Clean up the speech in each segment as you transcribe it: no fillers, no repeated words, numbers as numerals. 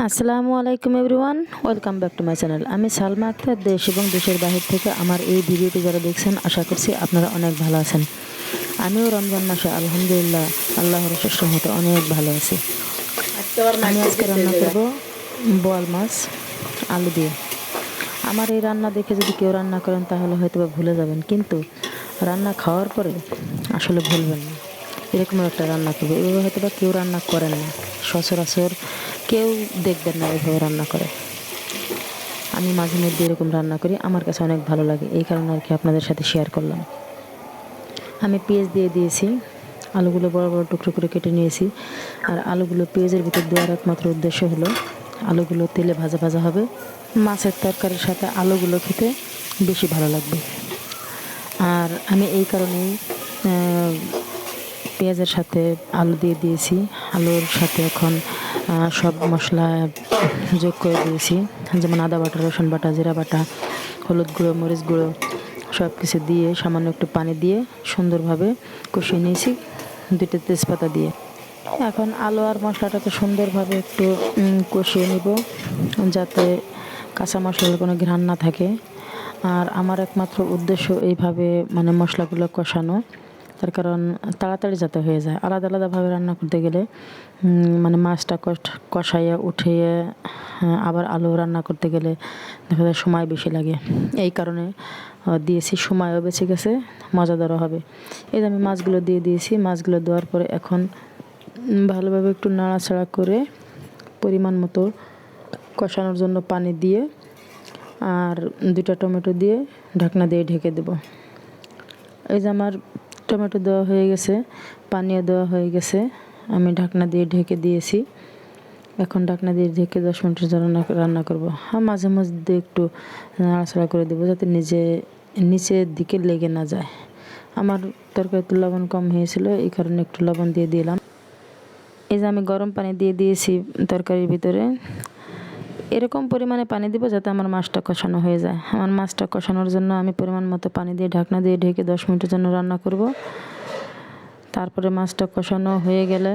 আসসালামু আলাইকুম everyone, welcome back to my channel. আমি সালমা আক্তার, দেশ এবং দেশের বাহির থেকে আমার এই ভিডিওটি যারা দেখছেন, আশা করছি আপনারা অনেক ভালো আছেন। আমিও রমজান মাসে আলহামদুলিল্লাহ আল্লাহর অশেষ রহমতে অনেক ভালো আছি। আমি আজকে রান্না করব বোয়াল মাছ আলু দিয়ে। আমার এই রান্না দেখে যদি কেউ রান্না করেন তাহলে হয়তো বা ভুলে যাবেন, কিন্তু রান্না খাওয়ার পরে আসলে ভুলবেন না। এরকম একটা রান্না করবো, এভাবে হয়তো বা কেউ রান্না করেন না, সচরাচর কেউ দেখবেন না এভাবে রান্না করে। আমি মাঝে মধ্যে এরকম রান্না করি, আমার কাছে অনেক ভালো লাগে, এই কারণে আর কি আপনাদের সাথে শেয়ার করলাম। আমি পেঁয়াজ দিয়ে দিয়েছি, আলুগুলো বড় বড় টুকরো করে কেটে নিয়েছি। আর আলুগুলো পেঁয়াজের ভিতর দেওয়ার একমাত্র উদ্দেশ্য হলো আলুগুলো তেলে ভাজা ভাজা হবে, মাছের তরকারির সাথে আলুগুলো খেতে বেশি ভালো লাগবে। আর আমি এই কারণেই পেঁয়াজের সাথে আলু দিয়ে দিয়েছি। আলুর সাথে এখন সব মশলা যোগ করে দিয়েছি, যেমন আদা বাটা, রসুন বাটা, জিরা বাটা, হলুদ গুঁড়ো, মরিচ গুঁড়ো সব কিছু দিয়ে সামান্য একটু পানি দিয়ে সুন্দরভাবে কষিয়ে নিয়েছি, 2টা তেজপাতা দিয়ে। এখন আলু আর মশলাটাকে সুন্দরভাবে একটু কষিয়ে নিব, যাতে কাঁচা মশলার কোনো ঘ্রাণ না থাকে। আর আমার একমাত্র উদ্দেশ্য এইভাবে মানে মশলাগুলো কষানো, তার কারণ তাড়াতাড়ি যাতে হয়ে যায়। আলাদা আলাদাভাবে রান্না করতে গেলে মানে মাছটা কষাইয়া উঠিয়ে আবার আলু রান্না করতে গেলে দেখা যায় সময় বেশি লাগে। এই কারণে দিয়েছি, সময়ও বেঁচে গেছে, মজাদারও হবে। এই যে আমি মাছগুলো দিয়ে দিয়েছি, মাছগুলো দেওয়ার পরে এখন ভালোভাবে একটু নাড়াচাড়া করে পরিমাণ মতো কষানোর জন্য পানি দিয়ে আর 2টা টমেটো দিয়ে ঢাকনা দিয়ে ঢেকে দেব। এই যে আমার টমেটো দেওয়া হয়ে গেছে, পানিও দেওয়া হয়ে গেছে, আমি ঢাকনা দিয়ে ঢেকে দিয়েছি। এখন ঢাকনা দিয়ে ঢেকে 10 মিনিটের জন্য রান্না করব। মাঝে মধ্যে একটু নাড়াচাড়া করে দেবো, যাতে নিচের দিকে লেগে না যায়। আমার তরকারিতে লবণ কম হয়েছিল, এই কারণে একটু লবণ দিয়ে দিলাম। এই যে আমি গরম পানি দিয়ে দিয়েছি তরকারির ভিতরে, এরকম পরিমাণে পানি দিব যাতে আমার মাছটা কষানো হয়ে যায়। আমার মাছটা কষানোর জন্য আমি পরিমাণ মতো পানি দিয়ে ঢাকনা দিয়ে ঢেকে 10 মিনিটের জন্য রান্না করব। তারপরে মাছটা কষানো হয়ে গেলে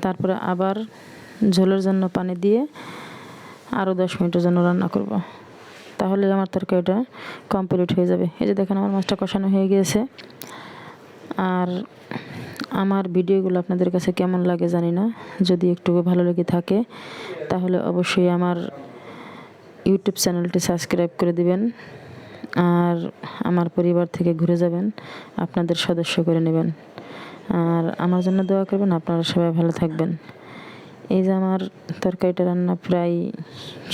তারপরে আবার ঝোলের জন্য পানি দিয়ে আরও 10 মিনিটের জন্য রান্না করব। তাহলে আমার তরকারিটা কমপ্লিট হয়ে যাবে। এই যে দেখেন আমার মাছটা কষানো হয়ে গিয়েছে। আর আমার ভিডিওগুলো আপনাদের কাছে কেমন লাগে জানি না, যদি একটু ভালো লেগে থাকে তাহলে অবশ্যই আমার ইউটিউব চ্যানেলটি সাবস্ক্রাইব করে দিবেন। আর আমার পরিবার থেকে ঘুরে যাবেন, আপনাদের সদস্য করে নেবেন। আর আমার জন্য দোয়া করবেন, আপনারা সবাই ভালো থাকবেন। এই যে আমার তরকারিটা রান্না প্রায়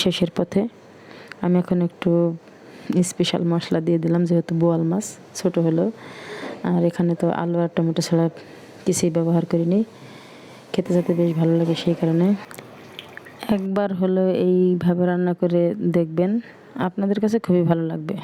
শেষের পথে। আমি এখন একটু স্পেশাল মশলা দিয়ে দিলাম, যেহেতু বোয়াল মাছ ছোট হলো। আর এখানে তো আলু আর টমেটো ছাড়া কিছুই ব্যবহার করিনি, খেতে যাতে বেশ ভালো লাগে, সেই কারণে একবার হলো এইভাবে রান্না করে দেখবেন, আপনাদের কাছে খুবই ভালো লাগবে।